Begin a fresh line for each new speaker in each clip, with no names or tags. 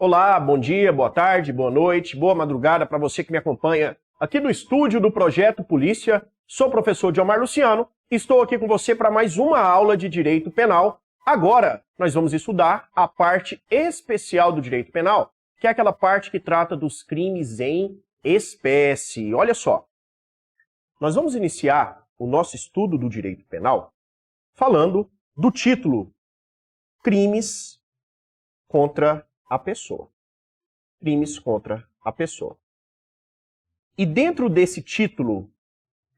Olá, bom dia, boa tarde, boa noite, boa madrugada para você que me acompanha aqui do estúdio do Projeto Polícia. Sou o professor Diomar Luciano e estou aqui com você para mais uma aula de Direito Penal. Agora, nós vamos estudar a parte especial do Direito Penal, que é aquela parte que trata dos crimes em espécie. Olha só, nós vamos iniciar o nosso estudo do Direito Penal falando do título Crimes contra a pessoa. Crimes contra a pessoa. E dentro desse título,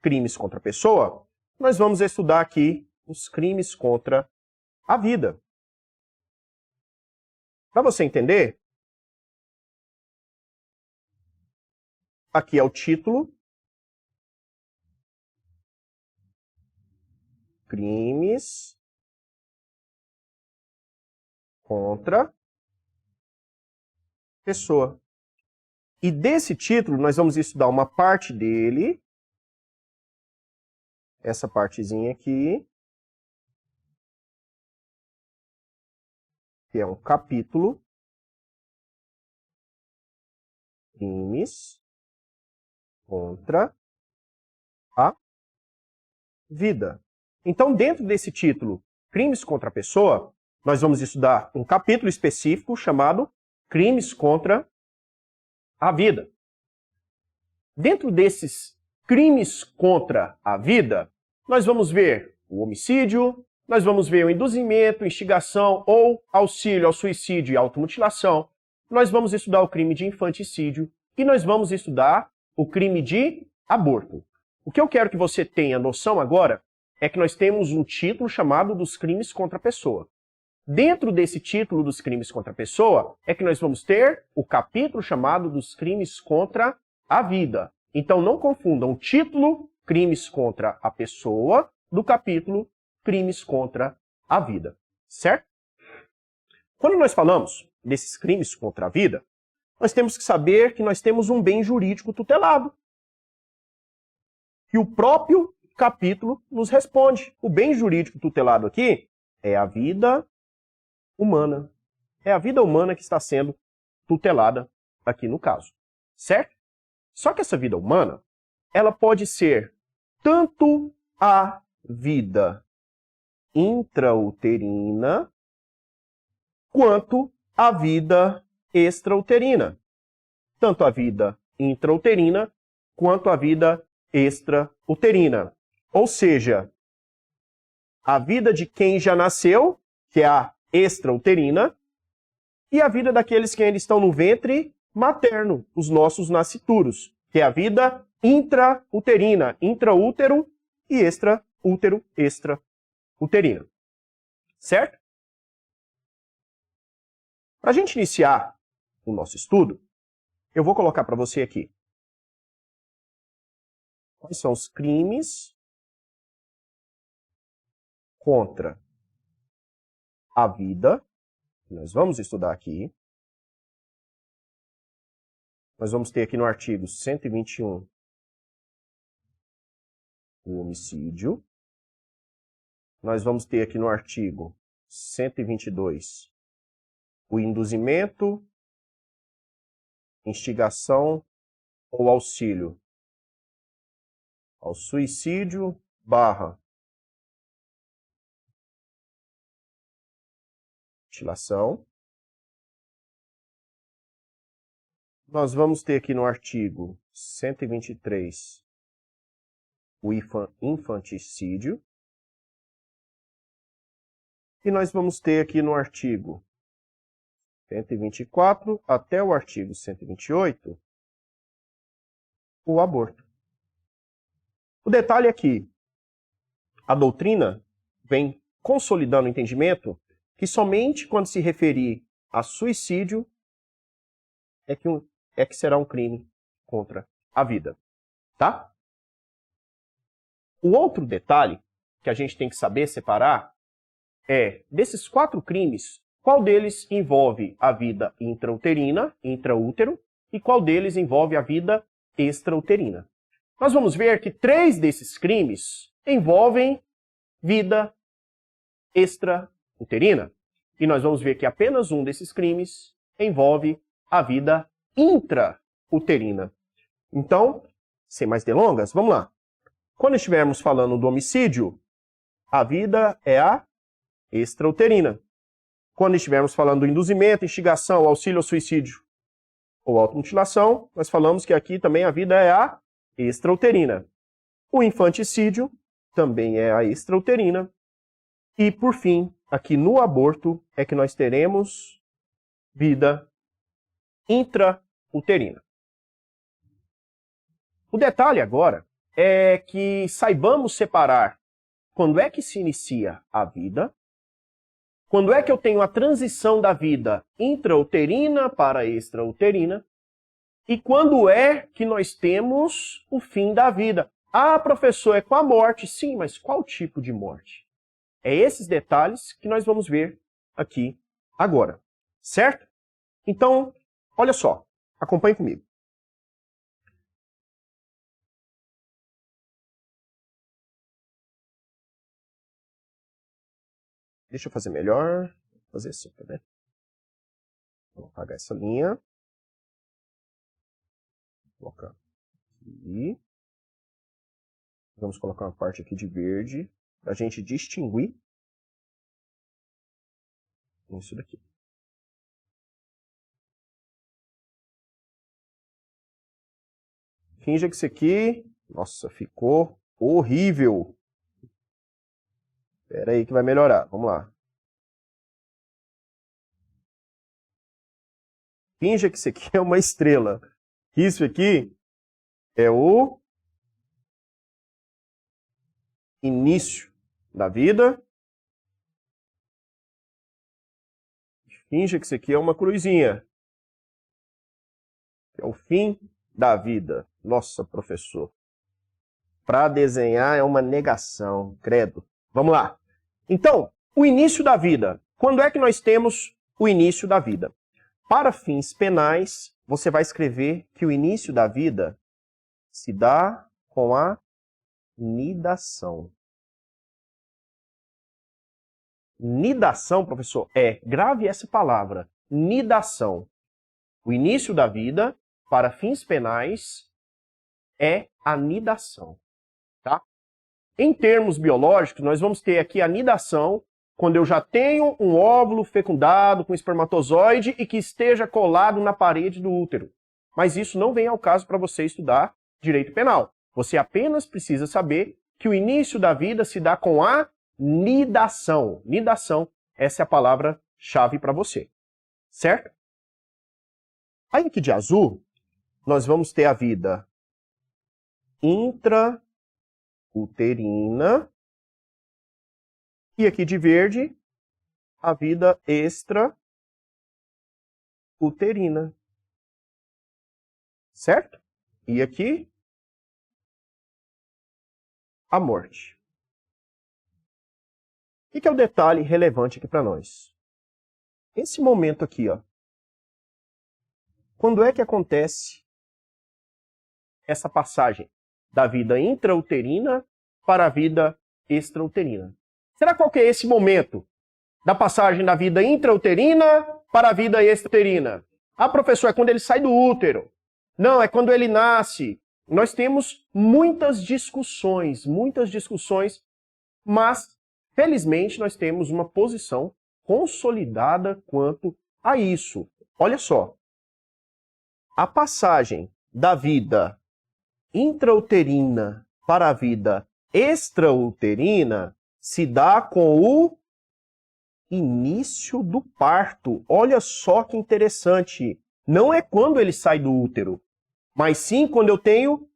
Crimes contra a pessoa, nós vamos estudar aqui os crimes contra a vida. Para você entender, aqui é o título. Crimes contra pessoa. E desse título, nós vamos estudar uma parte dele, essa partezinha aqui, que é um capítulo, crimes contra a vida. Então, dentro desse título, crimes contra a pessoa, nós vamos estudar um capítulo específico chamado Crimes contra a vida. Dentro desses crimes contra a vida, nós vamos ver o homicídio, nós vamos ver o induzimento, instigação ou auxílio ao suicídio e automutilação, nós vamos estudar o crime de infanticídio e nós vamos estudar o crime de aborto. O que eu quero que você tenha noção agora é que nós temos um título chamado dos crimes contra a pessoa. Dentro desse título dos crimes contra a pessoa é que nós vamos ter o capítulo chamado dos crimes contra a vida. Então não confundam o título Crimes contra a pessoa do capítulo Crimes contra a vida, certo? Quando nós falamos desses crimes contra a vida, nós temos que saber que nós temos um bem jurídico tutelado. E o próprio capítulo nos responde. O bem jurídico tutelado aqui é a vida humana. É a vida humana que está sendo tutelada aqui no caso, certo? Só que essa vida humana, ela pode ser tanto a vida intrauterina quanto a vida extrauterina. Tanto a vida intrauterina quanto a vida extrauterina. Ou seja, a vida de quem já nasceu, que é a extrauterina, e a vida daqueles que ainda estão no ventre materno, os nossos nascituros, que é a vida intrauterina, intraútero e extraútero, extrauterina. Certo? Para a gente iniciar o nosso estudo, eu vou colocar para você aqui quais são os crimes contra a vida, que nós vamos estudar aqui. Nós vamos ter aqui no artigo 121 o homicídio. Nós vamos ter aqui no artigo 122 o induzimento, instigação ou auxílio ao suicídio / mutilação. Nós vamos ter aqui no artigo 123 o infanticídio. E nós vamos ter aqui no artigo 124 até o artigo 128 o aborto. O detalhe é que a doutrina vem consolidando o entendimento que somente quando se referir a suicídio é que será um crime contra a vida, tá? O outro detalhe que a gente tem que saber separar é, desses 4 crimes, qual deles envolve a vida intrauterina, intraútero, e qual deles envolve a vida extrauterina. Nós vamos ver que 3 desses crimes envolvem vida extrauterina. E nós vamos ver que apenas um desses crimes envolve a vida intrauterina. Então, sem mais delongas, vamos lá. Quando estivermos falando do homicídio, a vida é a extrauterina. Quando estivermos falando do induzimento, instigação, auxílio ao suicídio ou automutilação, nós falamos que aqui também a vida é a extrauterina. O infanticídio também é a extrauterina. E, por fim, aqui no aborto é que nós teremos vida intrauterina. O detalhe agora é que saibamos separar quando é que se inicia a vida, quando é que eu tenho a transição da vida intrauterina para extrauterina e quando é que nós temos o fim da vida. Ah, professor, é com a morte. Sim, mas qual tipo de morte? É esses detalhes que nós vamos ver aqui agora, certo? Então, olha só, acompanhe comigo. Deixa eu fazer melhor. Vou fazer assim, tá vendo? Vou apagar essa linha. Vou colocar aqui. Vamos colocar uma parte aqui de verde para a gente distinguir isso daqui. Finja que isso aqui, nossa, ficou horrível. Espera aí que vai melhorar. Vamos lá. Finja que isso aqui é uma estrela. Isso aqui é o início da vida. Finja que isso aqui é uma cruzinha. É o fim da vida. Nossa, professor. Para desenhar é uma negação, credo. Vamos lá. Então, o início da vida. Quando é que nós temos o início da vida? Para fins penais, você vai escrever que o início da vida se dá com a nidação. Nidação, professor, grave essa palavra, nidação. O início da vida, para fins penais, é a nidação. Tá? Em termos biológicos, nós vamos ter aqui a nidação quando eu já tenho um óvulo fecundado com espermatozoide e que esteja colado na parede do útero. Mas isso não vem ao caso para você estudar direito penal. Você apenas precisa saber que o início da vida se dá com a nidação. Nidação, essa é a palavra-chave para você. Certo? Aí aqui de azul, nós vamos ter a vida intrauterina. E aqui de verde, a vida extrauterina. Certo? E aqui, a morte. O que é o detalhe relevante aqui para nós? Esse momento aqui, ó. Quando é que acontece essa passagem da vida intrauterina para a vida extrauterina? Será qual que é esse momento da passagem da vida intrauterina para a vida extrauterina? Ah, professor, é quando ele sai do útero. Não, é quando ele nasce. Nós temos muitas discussões, mas, felizmente, nós temos uma posição consolidada quanto a isso. Olha só. A passagem da vida intrauterina para a vida extrauterina se dá com o início do parto. Olha só que interessante. Não é quando ele sai do útero, mas sim quando eu tenho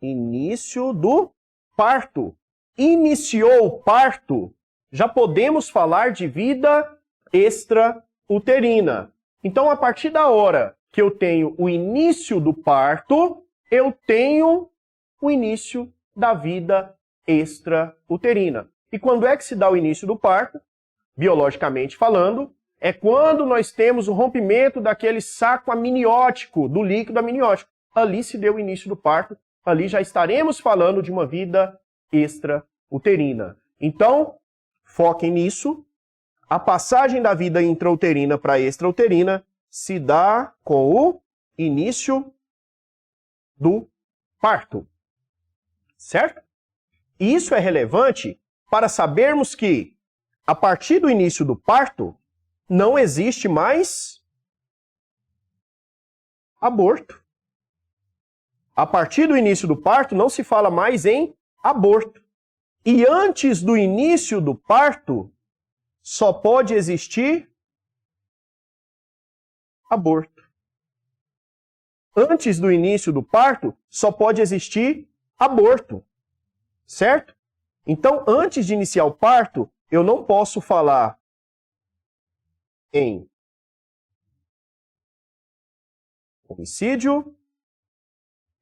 início do parto. Iniciou o parto, já podemos falar de vida extrauterina. Então, a partir da hora que eu tenho o início do parto, eu tenho o início da vida extrauterina. E quando é que se dá o início do parto? Biologicamente falando, é quando nós temos o rompimento daquele saco amniótico, do líquido amniótico. Ali se deu o início do parto, ali já estaremos falando de uma vida extrauterina. Então, foquem nisso. A passagem da vida intrauterina para extrauterina se dá com o início do parto. Certo? E isso é relevante para sabermos que, a partir do início do parto, não existe mais aborto. A partir do início do parto, não se fala mais em aborto. E antes do início do parto, só pode existir aborto. Antes do início do parto, só pode existir aborto. Certo? Então, antes de iniciar o parto, eu não posso falar em homicídio,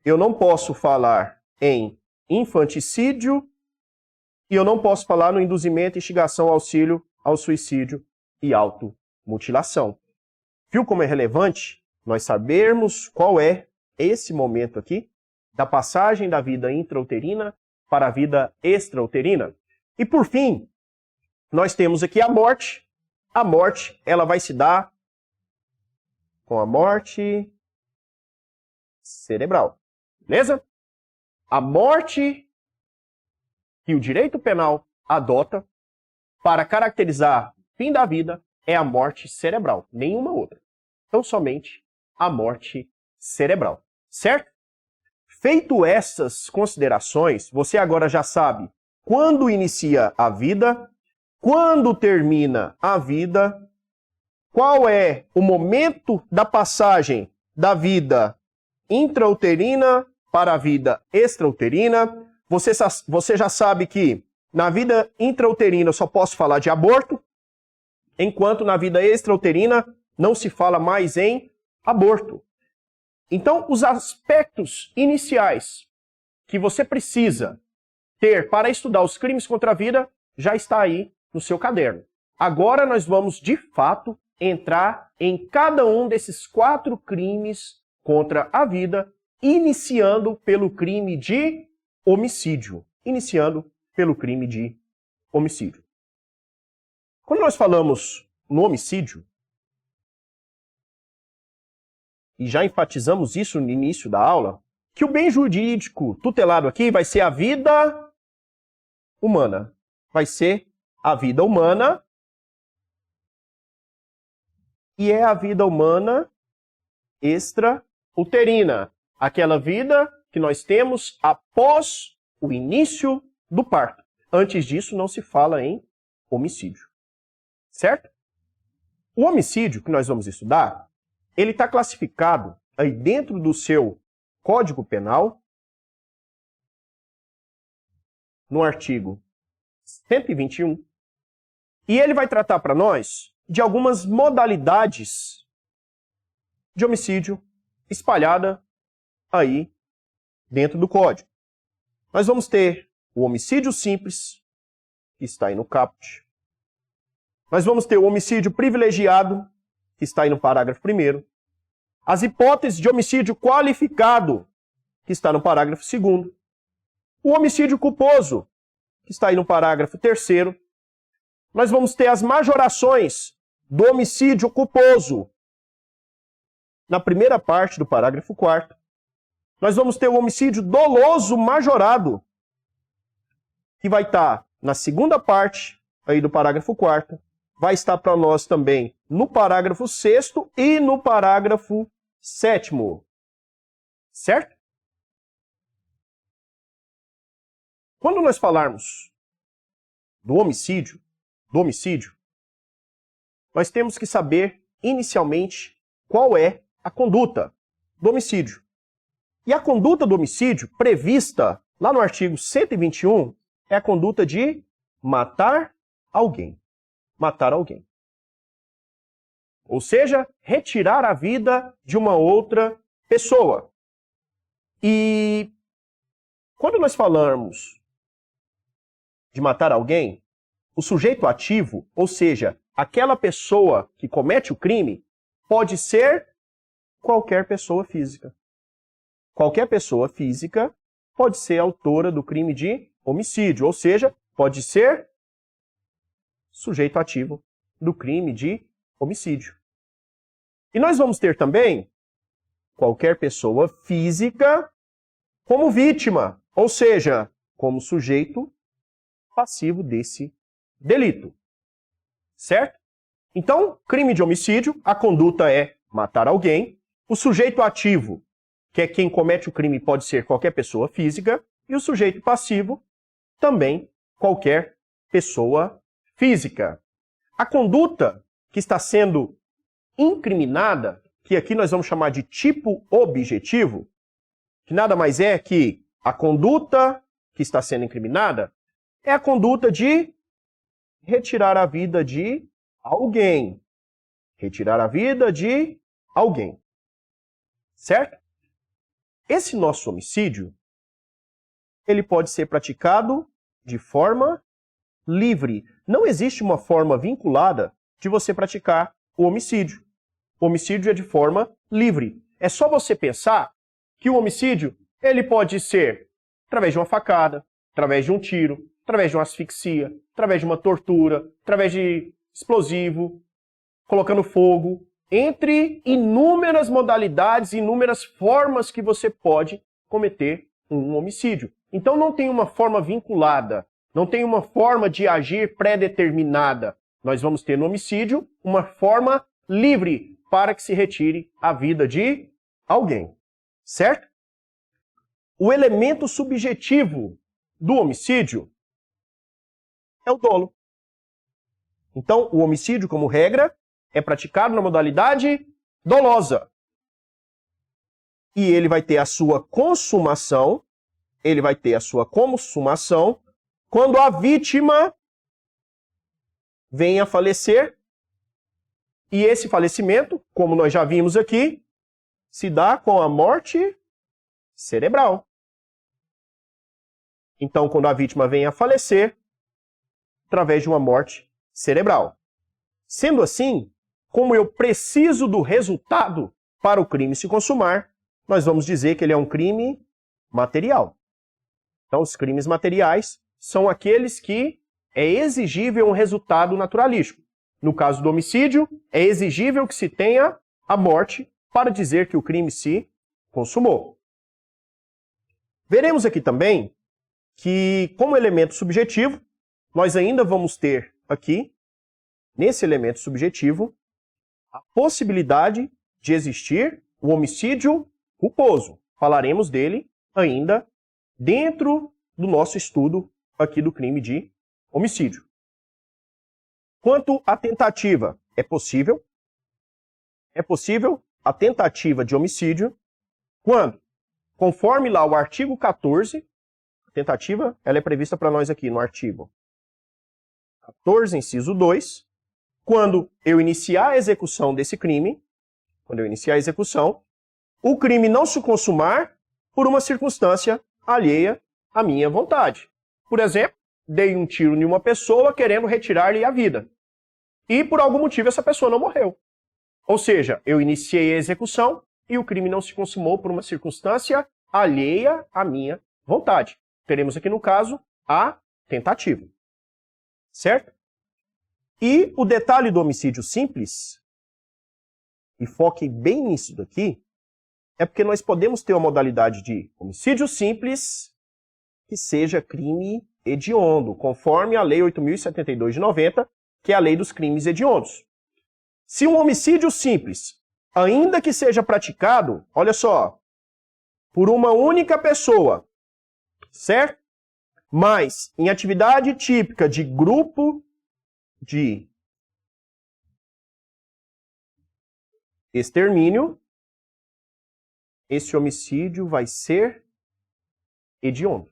eu não posso falar em infanticídio e eu não posso falar no induzimento, instigação, auxílio ao suicídio e automutilação. Viu como é relevante nós sabermos qual é esse momento aqui da passagem da vida intrauterina para a vida extrauterina? E por fim, nós temos aqui a morte. A morte, ela vai se dar com a morte cerebral. Beleza? A morte que o direito penal adota para caracterizar o fim da vida é a morte cerebral, nenhuma outra. Então, somente a morte cerebral. Certo? Feito essas considerações, você agora já sabe quando inicia a vida, quando termina a vida, qual é o momento da passagem da vida intrauterina para a vida extrauterina. Você já sabe que na vida intrauterina eu só posso falar de aborto, enquanto na vida extrauterina não se fala mais em aborto. Então, os aspectos iniciais que você precisa ter para estudar os crimes contra a vida já está aí no seu caderno. Agora nós vamos, de fato, entrar em cada um desses 4 crimes contra a vida, iniciando pelo crime de homicídio. Iniciando pelo crime de homicídio. Quando nós falamos no homicídio, e já enfatizamos isso no início da aula, que o bem jurídico tutelado aqui vai ser a vida humana. Vai ser a vida humana. E é a vida humana extrauterina. Aquela vida que nós temos após o início do parto. Antes disso, não se fala em homicídio. Certo? O homicídio que nós vamos estudar, ele está classificado aí dentro do seu Código Penal, no artigo 121, e ele vai tratar para nós de algumas modalidades de homicídio espalhada aí dentro do Código. Nós vamos ter o homicídio simples, que está aí no caput. Nós vamos ter o homicídio privilegiado, que está aí no parágrafo 1º. As hipóteses de homicídio qualificado, que está no parágrafo 2º. O homicídio culposo, que está aí no parágrafo 3º. Nós vamos ter as majorações do homicídio culposo, na primeira parte do parágrafo 4º. Nós vamos ter o homicídio doloso majorado, que vai estar na segunda parte aí do parágrafo 4º. Vai estar para nós também no parágrafo 6º e no parágrafo 7º. Certo? Quando nós falarmos do homicídio, nós temos que saber inicialmente qual é a conduta do homicídio. E a conduta do homicídio prevista lá no artigo 121 é a conduta de matar alguém. Matar alguém. Ou seja, retirar a vida de uma outra pessoa. E quando nós falamos de matar alguém, o sujeito ativo, ou seja, aquela pessoa que comete o crime, pode ser qualquer pessoa física. Qualquer pessoa física pode ser autora do crime de homicídio, ou seja, pode ser sujeito ativo do crime de homicídio. E nós vamos ter também qualquer pessoa física como vítima, ou seja, como sujeito passivo desse delito. Certo? Então, crime de homicídio, a conduta é matar alguém. O sujeito ativo, que é quem comete o crime, pode ser qualquer pessoa física. E o sujeito passivo, também qualquer pessoa física. A conduta que está sendo incriminada, que aqui nós vamos chamar de tipo objetivo, que nada mais é que a conduta que está sendo incriminada é a conduta de retirar a vida de alguém. Retirar a vida de alguém. Certo? Esse nosso homicídio, ele pode ser praticado de forma livre. Não existe uma forma vinculada de você praticar o homicídio. O homicídio é de forma livre. É só você pensar que o homicídio ele pode ser através de uma facada, através de um tiro, através de uma asfixia, através de uma tortura, através de explosivo, colocando fogo, entre inúmeras modalidades, inúmeras formas que você pode cometer um homicídio. Então não tem uma forma vinculada, não tem uma forma de agir pré-determinada. Nós vamos ter no homicídio uma forma livre para que se retire a vida de alguém. Certo? O elemento subjetivo do homicídio é o dolo. Então, o homicídio, como regra, é praticado na modalidade dolosa. E ele vai ter a sua consumação, quando a vítima vem a falecer. E esse falecimento, como nós já vimos aqui, se dá com a morte cerebral. Então, quando a vítima vem a falecer, através de uma morte cerebral. Sendo assim, como eu preciso do resultado para o crime se consumar, nós vamos dizer que ele é um crime material. Então, os crimes materiais são aqueles que é exigível um resultado naturalístico. No caso do homicídio, é exigível que se tenha a morte para dizer que o crime se consumou. Veremos aqui também que, como elemento subjetivo, nós ainda vamos ter aqui, nesse elemento subjetivo, a possibilidade de existir o homicídio culposo. Falaremos dele ainda dentro do nosso estudo aqui do crime de homicídio. Quanto à tentativa, é possível a tentativa de homicídio quando, conforme lá o artigo 14, a tentativa ela é prevista para nós aqui no artigo 14, inciso 2, quando eu iniciar a execução desse crime, o crime não se consumar por uma circunstância alheia à minha vontade. Por exemplo, dei um tiro em uma pessoa querendo retirar-lhe a vida. E por algum motivo essa pessoa não morreu. Ou seja, eu iniciei a execução e o crime não se consumou por uma circunstância alheia à minha vontade. Teremos aqui no caso a tentativa. Certo? E o detalhe do homicídio simples, e foquem bem nisso daqui, é porque nós podemos ter uma modalidade de homicídio simples que seja crime hediondo, conforme a Lei 8.072 de 90, que é a lei dos crimes hediondos. Se um homicídio simples, ainda que seja praticado, olha só, por uma única pessoa, certo? Mas em atividade típica de grupo de extermínio, esse homicídio vai ser hediondo.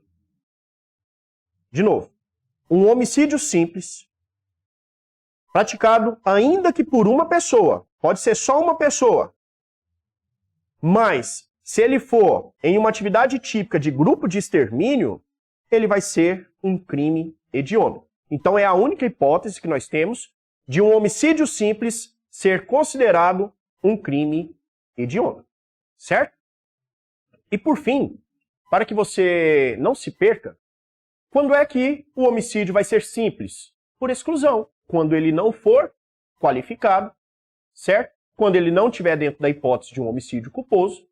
De novo, um homicídio simples, praticado ainda que por uma pessoa, pode ser só uma pessoa, mas se ele for em uma atividade típica de grupo de extermínio, ele vai ser um crime hediondo. Então é a única hipótese que nós temos de um homicídio simples ser considerado um crime hediondo. Certo? E por fim, para que você não se perca, quando é que o homicídio vai ser simples? Por exclusão. Quando ele não for qualificado, certo? Quando ele não estiver dentro da hipótese de um homicídio culposo,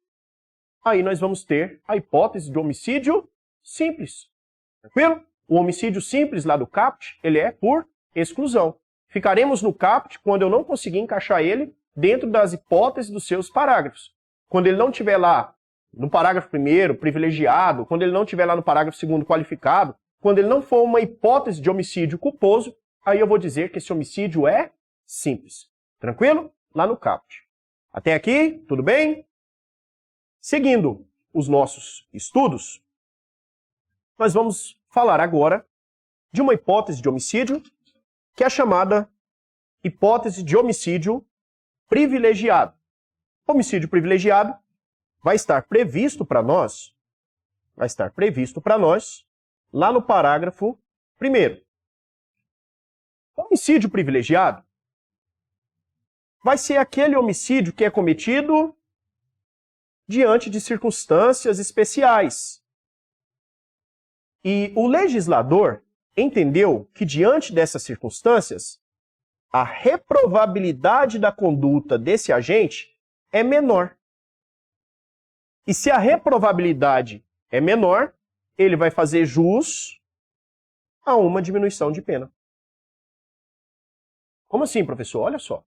aí nós vamos ter a hipótese de homicídio simples. Tranquilo? O homicídio simples lá do caput, ele é por exclusão. Ficaremos no caput quando eu não conseguir encaixar ele dentro das hipóteses dos seus parágrafos. Quando ele não estiver lá no parágrafo 1º, privilegiado, quando ele não estiver lá no parágrafo 2º, qualificado, quando ele não for uma hipótese de homicídio culposo, aí eu vou dizer que esse homicídio é simples. Tranquilo? Lá no caput. Até aqui, tudo bem? Seguindo os nossos estudos, nós vamos falar agora de uma hipótese de homicídio que é chamada hipótese de homicídio privilegiado. Homicídio privilegiado vai estar previsto para nós lá no parágrafo 1º. Homicídio privilegiado vai ser aquele homicídio que é cometido diante de circunstâncias especiais. E o legislador entendeu que, diante dessas circunstâncias, a reprovabilidade da conduta desse agente é menor. E se a reprovabilidade é menor, ele vai fazer jus a uma diminuição de pena. Como assim, professor? Olha só.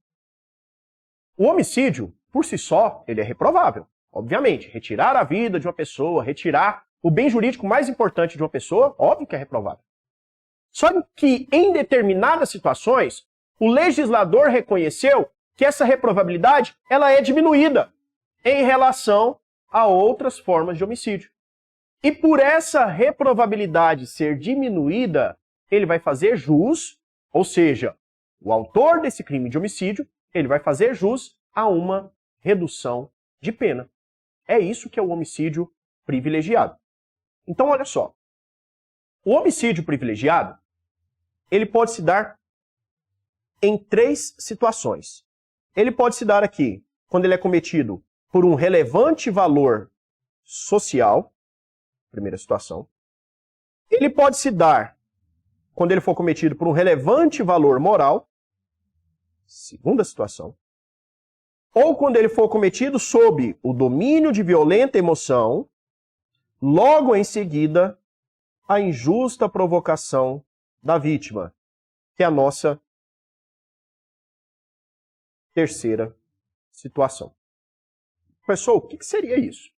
O homicídio, por si só, ele é reprovável. Obviamente, retirar a vida de uma pessoa, retirar o bem jurídico mais importante de uma pessoa, óbvio que é reprovável. Só que, em determinadas situações, o legislador reconheceu que essa reprovabilidade ela é diminuída em relação a outras formas de homicídio. E por essa reprovabilidade ser diminuída, ele vai fazer jus, ou seja, o autor desse crime de homicídio, ele vai fazer jus a uma redução de pena. É isso que é o homicídio privilegiado. Então, olha só. O homicídio privilegiado, ele pode se dar em 3 situações. Ele pode se dar aqui quando ele é cometido por um relevante valor social, primeira situação. Ele pode se dar quando ele for cometido por um relevante valor moral, segunda situação. Ou quando ele for cometido sob o domínio de violenta emoção, logo em seguida, a injusta provocação da vítima, que é a nossa terceira situação. Professor, o que seria isso?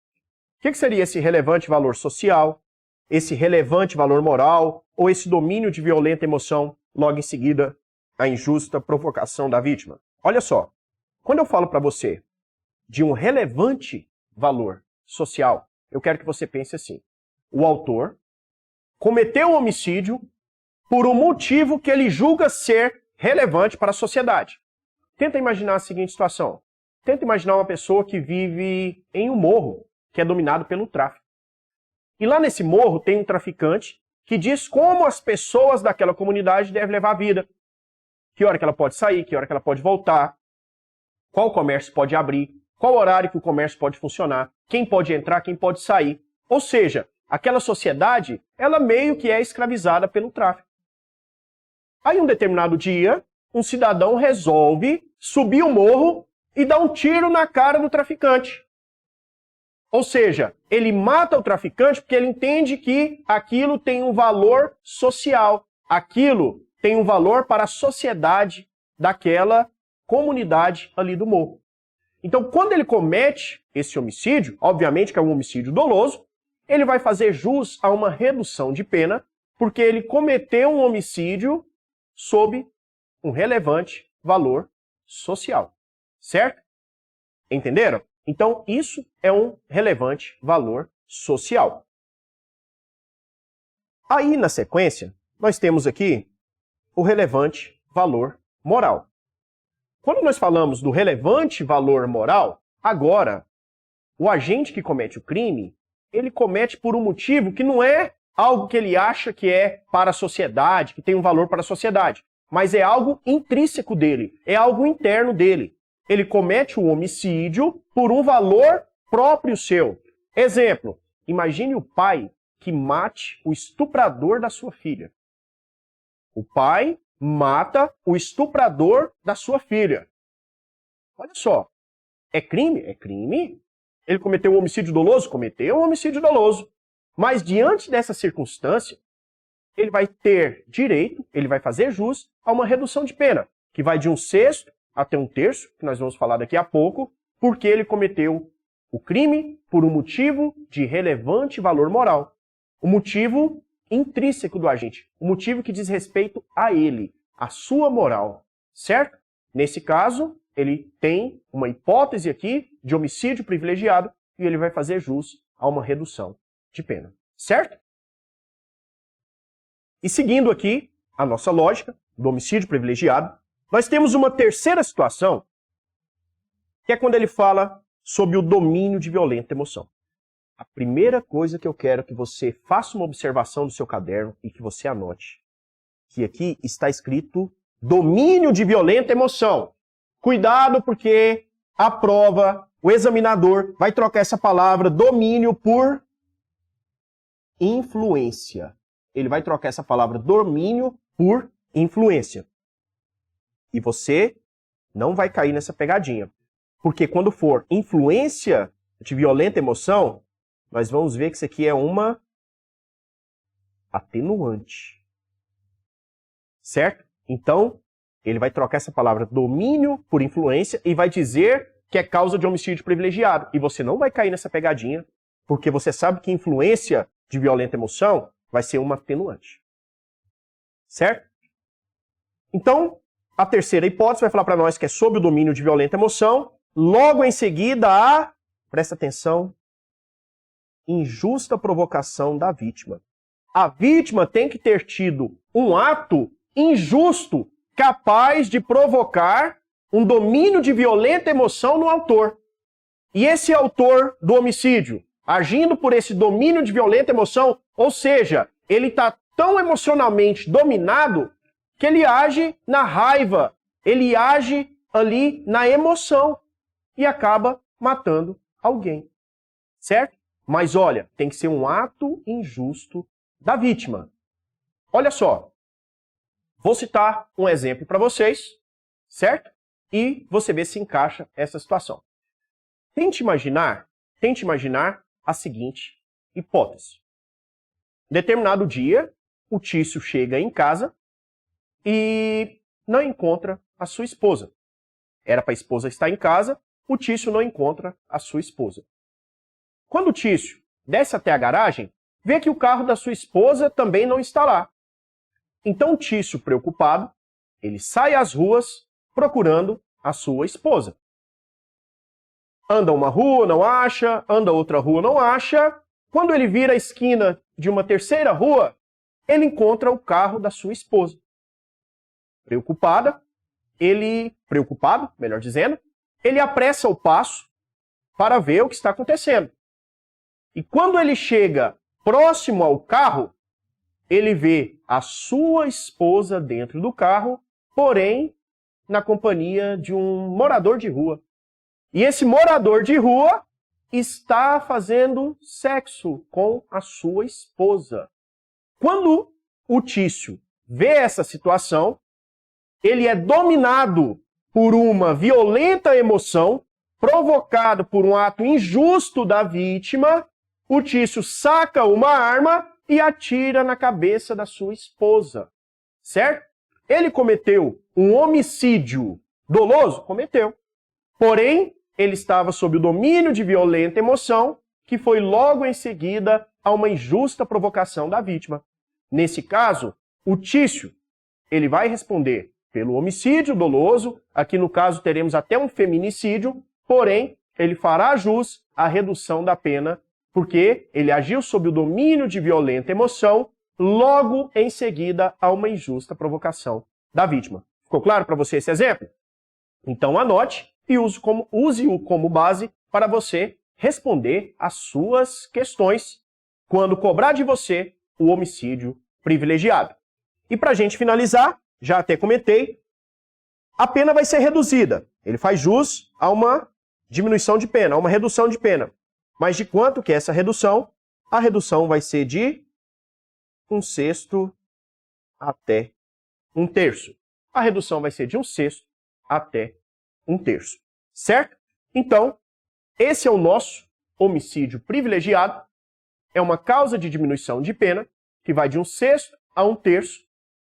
O que seria esse relevante valor social, esse relevante valor moral, ou esse domínio de violenta emoção, logo em seguida, a injusta provocação da vítima? Olha só, quando eu falo para você de um relevante valor social, eu quero que você pense assim. O autor cometeu um homicídio por um motivo que ele julga ser relevante para a sociedade. Tenta imaginar a seguinte situação. Tenta imaginar uma pessoa que vive em um morro que é dominado pelo tráfico. E lá nesse morro tem um traficante que diz como as pessoas daquela comunidade devem levar a vida. Que hora que ela pode sair, que hora que ela pode voltar, qual comércio pode abrir, qual horário que o comércio pode funcionar, quem pode entrar, quem pode sair. Ou seja, aquela sociedade, ela meio que é escravizada pelo tráfico. Aí, um determinado dia, um cidadão resolve subir o morro e dar um tiro na cara do traficante. Ou seja, ele mata o traficante porque ele entende que aquilo tem um valor social. Aquilo tem um valor para a sociedade daquela comunidade ali do morro. Então, quando ele comete esse homicídio, obviamente que é um homicídio doloso, ele vai fazer jus a uma redução de pena, porque ele cometeu um homicídio sob um relevante valor social. Certo? Entenderam? Então, isso é um relevante valor social. Aí, na sequência, nós temos aqui o relevante valor moral. Quando nós falamos do relevante valor moral, agora, o agente que comete o crime, ele comete por um motivo que não é algo que ele acha que é para a sociedade, que tem um valor para a sociedade, mas é algo intrínseco dele, é algo interno dele. Ele comete o homicídio por um valor próprio seu. Exemplo, imagine o pai que mate o estuprador da sua filha. O pai mata o estuprador da sua filha. Olha só, é crime? É crime. Ele cometeu um homicídio doloso? Cometeu um homicídio doloso. Mas diante dessa circunstância, ele vai ter direito, ele vai fazer jus a uma redução de pena, que vai de 1/6 até 1/3, que nós vamos falar daqui a pouco, porque ele cometeu o crime por um motivo de relevante valor moral. O motivo intrínseco do agente, o motivo que diz respeito a ele, a sua moral, certo? Nesse caso, ele tem uma hipótese aqui de homicídio privilegiado e ele vai fazer jus a uma redução de pena, certo? E seguindo aqui a nossa lógica do homicídio privilegiado, nós temos uma terceira situação, que é quando ele fala sobre o domínio de violenta emoção. A primeira coisa que eu quero que você faça uma observação do seu caderno e que você anote, que aqui está escrito domínio de violenta emoção. Cuidado, porque a prova, o examinador, vai trocar essa palavra domínio por influência. Ele vai trocar essa palavra domínio por influência. E você não vai cair nessa pegadinha. Porque quando for influência de violenta emoção, nós vamos ver que isso aqui é uma atenuante. Certo? Então, ele vai trocar essa palavra domínio por influência e vai dizer que é causa de homicídio privilegiado. E você não vai cair nessa pegadinha, porque você sabe que influência de violenta emoção vai ser uma atenuante. Certo? Então, a terceira hipótese vai falar para nós que é sob o domínio de violenta emoção. Logo em seguida, presta atenção, injusta provocação da vítima. A vítima tem que ter tido um ato injusto capaz de provocar um domínio de violenta emoção no autor. E esse autor do homicídio, agindo por esse domínio de violenta emoção, ou seja, ele está tão emocionalmente dominado que ele age na raiva, ele age ali na emoção e acaba matando alguém. Certo? Mas olha, tem que ser um ato injusto da vítima. Olha só, vou citar um exemplo para vocês, certo? E você vê se encaixa essa situação. Tente imaginar a seguinte hipótese. Em determinado dia, o Tício chega em casa e não encontra a sua esposa. Era para a esposa estar em casa, o Tício não encontra a sua esposa. Quando o Tício desce até a garagem, vê que o carro da sua esposa também não está lá. Então o Tício, preocupado, ele sai às ruas procurando a sua esposa. Anda uma rua, não acha, anda outra rua, não acha. Quando ele vira a esquina de uma terceira rua, ele encontra o carro da sua esposa. Preocupado, melhor dizendo, ele apressa o passo para ver o que está acontecendo. E quando ele chega próximo ao carro, ele vê a sua esposa dentro do carro, porém na companhia de um morador de rua. E esse morador de rua está fazendo sexo com a sua esposa. Quando o Tício vê essa situação, ele é dominado por uma violenta emoção, provocado por um ato injusto da vítima. O Tício saca uma arma e atira na cabeça da sua esposa. Certo? Ele cometeu um homicídio doloso? Cometeu. Porém, ele estava sob o domínio de violenta emoção, que foi logo em seguida a uma injusta provocação da vítima. Nesse caso, o Tício, ele vai responder pelo homicídio doloso, aqui no caso teremos até um feminicídio, porém, ele fará jus à redução da pena, porque ele agiu sob o domínio de violenta emoção, logo em seguida a uma injusta provocação da vítima. Ficou claro para você esse exemplo? Então anote e use-o como base para você responder às suas questões quando cobrar de você o homicídio privilegiado. E para a gente finalizar, já até comentei, a pena vai ser reduzida. Ele faz jus a uma diminuição de pena, a uma redução de pena. Mas de quanto que é essa redução? A redução vai ser de 1/6 até 1/3. A redução vai ser de 1/6 até 1/3. certo? Então, esse é o nosso homicídio privilegiado. É uma causa de diminuição de pena que vai de 1/6 a 1/3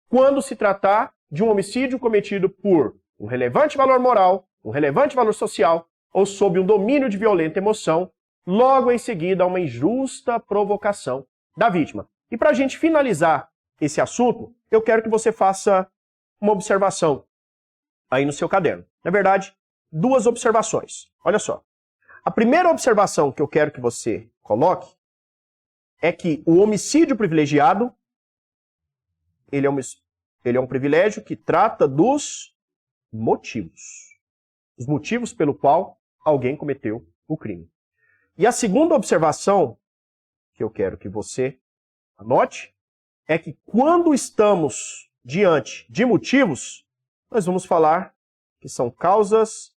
quando se tratar de um homicídio cometido por um relevante valor moral, um relevante valor social ou sob um domínio de violenta emoção, logo em seguida a uma injusta provocação da vítima. E para a gente finalizar esse assunto, eu quero que você faça uma observação aí no seu caderno. Na verdade, 2 observações. Olha só. A primeira observação que eu quero que você coloque é que o homicídio privilegiado, ele é um privilégio que trata dos motivos. Os motivos pelo qual alguém cometeu o crime. E a segunda observação que eu quero que você anote é que quando estamos diante de motivos, nós vamos falar que são causas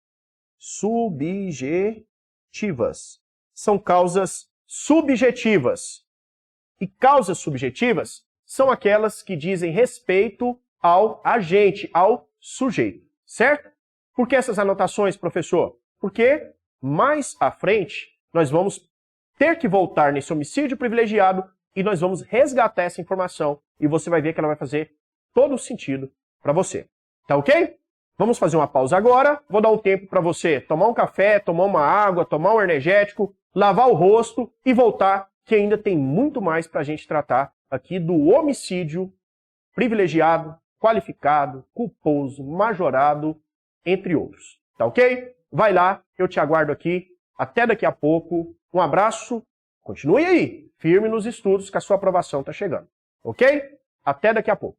subjetivas. São causas subjetivas. E causas subjetivas são aquelas que dizem respeito ao agente, ao sujeito, certo? Por que essas anotações, professor? Porque mais à frente nós vamos ter que voltar nesse homicídio privilegiado e nós vamos resgatar essa informação e você vai ver que ela vai fazer todo o sentido para você. Tá ok? Vamos fazer uma pausa agora. Vou dar um tempo para você tomar um café, tomar uma água, tomar um energético, lavar o rosto e voltar, que ainda tem muito mais para a gente tratar aqui do homicídio privilegiado, qualificado, culposo, majorado, entre outros. Tá ok? Vai lá, eu te aguardo aqui. Até daqui a pouco. Um abraço. Continue aí, firme nos estudos, que a sua aprovação está chegando. Ok? Até daqui a pouco.